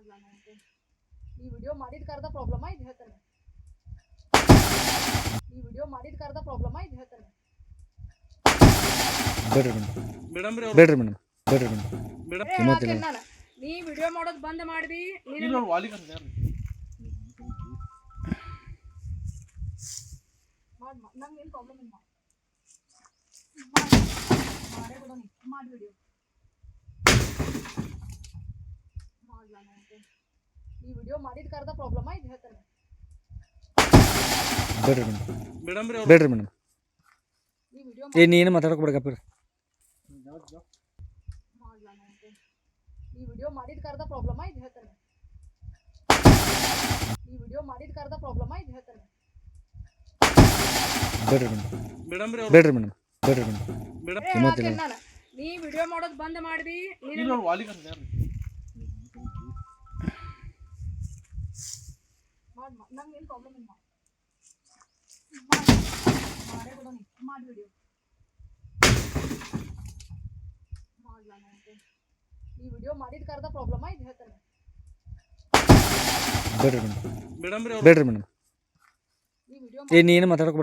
ಮಾಡ್ಲಾ ನೋಡ್ರಿ. ಈ ವಿಡಿಯೋ ಮಾಡಿದ ಕಾರದ ಪ್ರಾಬ್ಲಮ್ ಇದು ಹೇಳ್ತಾರೆ. ಈ ವಿಡಿಯೋ ಮಾಡಿದ ಕಾರದ ಪ್ರಾಬ್ಲಮ್ ಇದು ಹೇಳ್ತಾರೆ. ಬೇಡ್ರಿ ಮೇಡಮ್ ರೀ ಬೇಡ್ರಿ ಮೇಡಮ್ ಬೇಡ್ರಿ ಮೇಡಮ್ ಮೇಡಮ್ ಹೇಳಾಕೇನ್ ನಾನು ನೀ ವಿಡಿಯೋ ಮಾಡೋದು ಬಂದ್ ಮಾಡ್ದಿ ನೀನು ಇಲ್ಲ ವಾಲಿಗ ಯಾರು ನಂಗೆ ಏನು ಪ್ರಾಬ್ಲಮ್ ಇಲ್ಲ ಮಾಡೇ ಬಿಡೋ ನೀ ಮಾಡಿ ವಿಡಿಯೋ ಮಾಡ್ಲಾ ನೋಡ್ರಿ. ಈ ವಿಡಿಯೋ ಮಾಡಿದ ಕಾರದ ಪ್ರಾಬ್ಲಮ್ ಇದು ಹೇಳ್ತಾರೆ. ಬೇಡ್ರಿ ಮೇಡಮ್ ರೀ ಬೇಡ್ರಿ ಮೇಡಮ್ ಈ ವಿಡಿಯೋ ನೀ ಏನು ಮಾತಾಡೋಕೆ ಮಾಡ್ಲಾ ನೋಡ್ರಿ. ಈ ವಿಡಿಯೋ ಮಾಡಿದ ಕಾರದ ಪ್ರಾಬ್ಲಮ್ ಇದು ಹೇಳ್ತಾರೆ. ಈ ವಿಡಿಯೋ ಮಾಡಿದ ಕಾರದ ಪ್ರಾಬ್ಲಮ್ ಇದು ಹೇಳ್ತಾರೆ. ಬೇಡ್ರಿ ಮೇಡಮ್ ರೀ ಬೇಡ್ರಿ ಮೇಡಮ್ ಬೇಡ್ರಿ ಮೇಡಮ್ ಮೇಡಮ್ ಹೇಳಾಕೇನ್ ನಾನು ನೀ ವಿಡಿಯೋ ಮಾಡೋದು ಬಂದ್ ಮಾಡ್ದಿ ನೀನು ಇಲ್ಲ ವಾಲಿಗ ಯಾರು ನಂಗೆ ಏನು ಪ್ರಾಬ್ಲಮ್ ಇಲ್ಲ ಮಾಡೇ ಬಿಡೋ ನೀ ಮಾಡಿ ವಿಡಿಯೋ ಮಾಡ್ಲಾ ನೋಡ್ರಿ. ಈ ವಿಡಿಯೋ ಮಾಡಿದ ಕಾರದ ಪ್ರಾಬ್ಲಮ್ ಇದು ಹೇಳ್ತಾರೆ. ಬೇಡ್ರಿ ಮೇಡಮ್ ರೀ ಬೇಡ್ರಿ ಮೇಡಮ್ ಈ ವಿಡಿಯೋ ನೀ ಏನು ಮಾತಾಡೋಕೆ